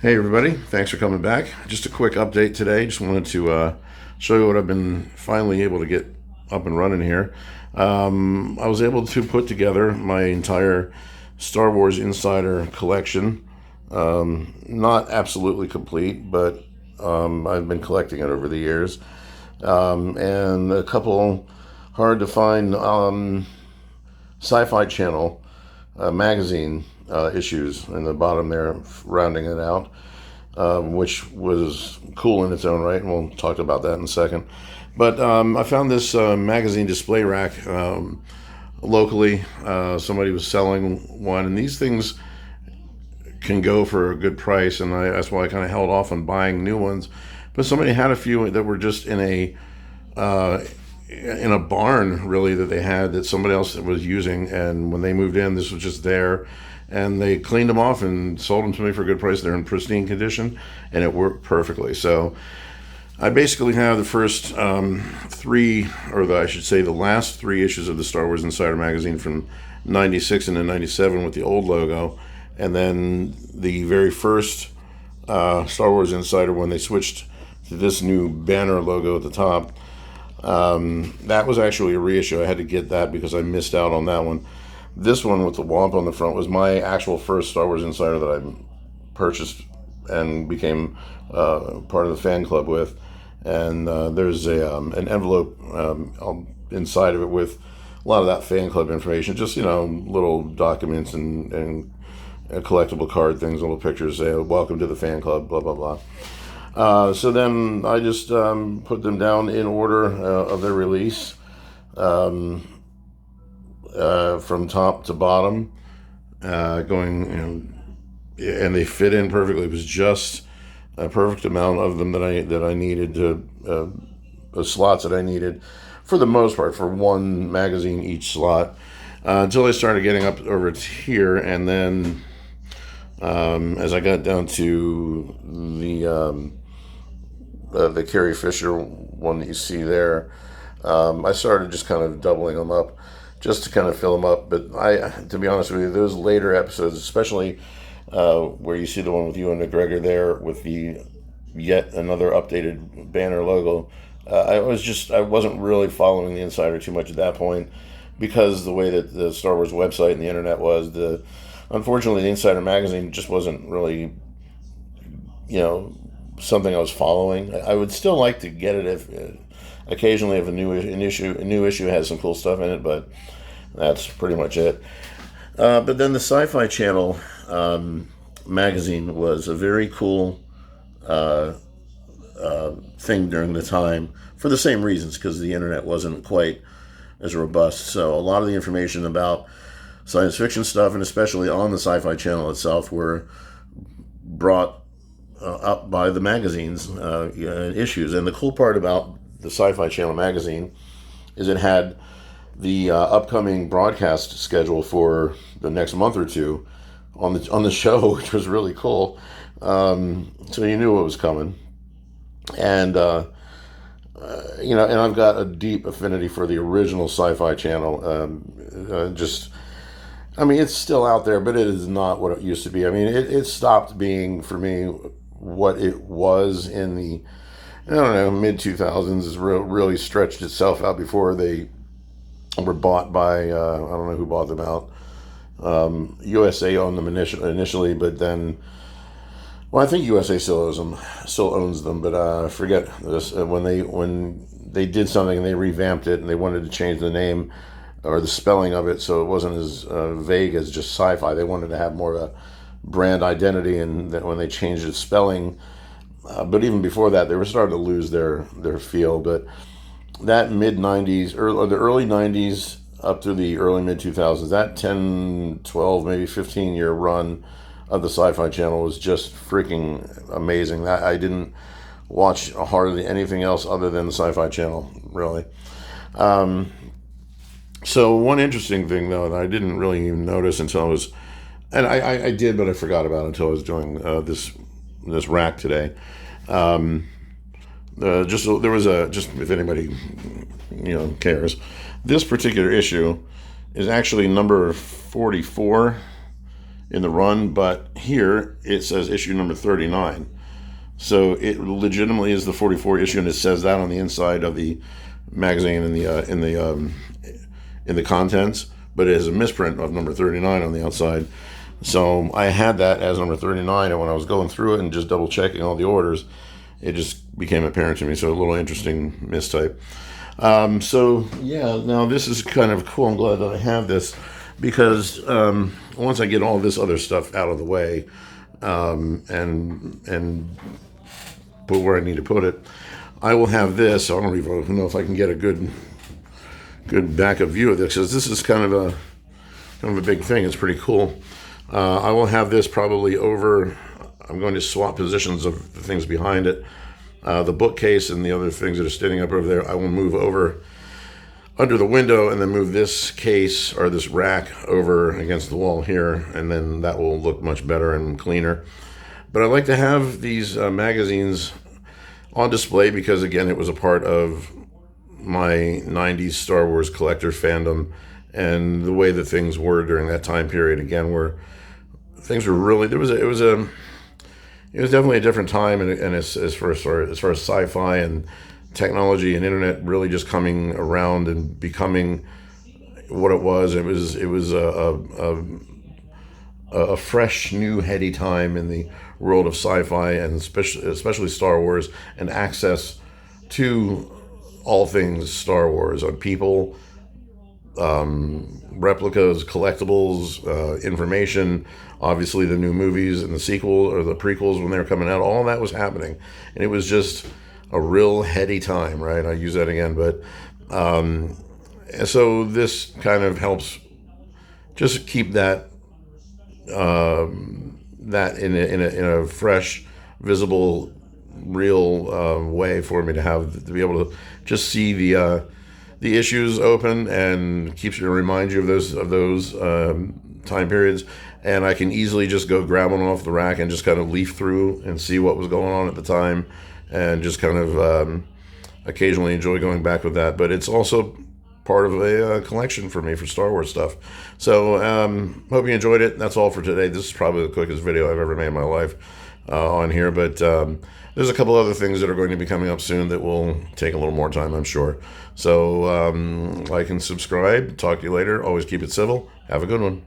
Hey everybody, thanks for coming back. Just a quick update today. Just wanted to show you what I've been finally able to get up and running here. I was able to put together my entire Star Wars Insider collection. Not absolutely complete, but I've been collecting it over the years. And a couple hard to find Sci-Fi Channel magazine issues in the bottom there, rounding it out, which was cool in its own right, and we'll talk about that in a second. But I found this magazine display rack locally. Somebody was selling one, and these things can go for a good price, and that's why I kind of held off on buying new ones. But somebody had a few that were just in a barn, really, that they had that somebody else was using, and when they moved in, this was just there, and they cleaned them off and sold them to me for a good price. They're in pristine condition, and it worked perfectly. So I basically have the first three, I should say the last three issues of the Star Wars Insider magazine from 96 and then 97 with the old logo, and then the very first Star Wars Insider when they switched to this new banner logo at the top. That was actually a reissue. I had to get that because I missed out on that one. This one with the womp on the front was my actual first Star Wars Insider that I purchased and became part of the fan club with. And there's an envelope inside of it with a lot of that fan club information, just little documents and collectible card things, little pictures, say welcome to the fan club, blah blah blah. So then I just put them down in order of their release, from top to bottom, going, and they fit in perfectly. It was just a perfect amount of them that I needed to the slots that I needed, for the most part, for one magazine each slot, until I started getting up over to here, and then as I got down to the Carrie Fisher one that you see there, I started just kind of doubling them up just to kind of fill them up. But to be honest with you, those later episodes, especially where you see the one with Ewan McGregor there with the yet another updated banner logo, I wasn't really following the Insider too much at that point, because the way that the Star Wars website and the internet was, unfortunately the Insider magazine just wasn't really, something I was following. I would still like to get it if occasionally if a new issue has some cool stuff in it, but that's pretty much it. But then the Sci-Fi Channel magazine was a very cool thing during the time, for the same reasons, because the internet wasn't quite as robust. So a lot of the information about science fiction stuff, and especially on the Sci-Fi Channel itself, were brought up by the magazines issues. And the cool part about the Sci-Fi Channel magazine is it had the upcoming broadcast schedule for the next month or two on the show, which was really cool. So you knew what was coming, and and I've got a deep affinity for the original Sci-Fi Channel. It's still out there, but it is not what it used to be. It stopped being, for me, what it was in the, mid 2000s. Has really stretched itself out before they were bought by, I don't know who bought them out. USA owned them initially, but then, well, I think USA still owns them, but I forget this. When they did something and they revamped it and they wanted to change the name or the spelling of it so it wasn't as vague as just sci-fi. They wanted to have more of a brand identity, and when they changed its spelling, but even before that, they were starting to lose their feel. But that mid 90s, or the early 90s up to the early mid 2000s, that 10, 12, maybe 15 year run of the Sci-Fi Channel was just freaking amazing. I didn't watch hardly anything else other than the Sci-Fi Channel, really. So one interesting thing, though, that I didn't really even notice until I was, and I did, but I forgot about it until I was doing this rack today. There was just if anybody cares, this particular issue is actually number 44 in the run, but here it says issue number 39. So it legitimately is the 44 issue, and it says that on the inside of the magazine in the contents, but it has a misprint of number 39 on the outside. So I had that as number 39, and when I was going through it and just double checking all the orders, it just became apparent to me. So a little interesting mistype. So yeah, now this is kind of cool. I'm glad that I have this because once I get all this other stuff out of the way and put where I need to put it, I will have this. I don't even know if I can get a good backup view of this, because this is kind of a big thing. It's pretty cool. I will have this probably over. I'm going to swap positions of the things behind it. The bookcase and the other things that are standing up over there, I will move over under the window and then move this case or this rack over against the wall here, and then that will look much better and cleaner. But I like to have these magazines on display because, again, it was a part of my 90s Star Wars collector fandom, and the way that things were during that time period, again, where things were really, it was definitely a different time, and as far as sci-fi and technology and internet really just coming around and becoming what it was. It was a fresh, new, heady time in the world of sci-fi, and especially Star Wars, and access to all things Star Wars on people, replicas, collectibles, information. Obviously, the new movies and the sequel or the prequels when they were coming out, all that was happening, and it was just a real heady time, right? I use that again, but so this kind of helps just keep that that in a fresh, visible, real way for me to be able to just see the issues open, and reminds you of those time periods. And I can easily just go grab one off the rack and just kind of leaf through and see what was going on at the time, and just kind of occasionally enjoy going back with that. But it's also part of a collection for me for Star Wars stuff. So hope you enjoyed it. That's all for today. This is probably the quickest video I've ever made in my life on here, but there's a couple other things that are going to be coming up soon that will take a little more time, I'm sure. So like and subscribe. Talk to you later. Always keep it civil. Have a good one.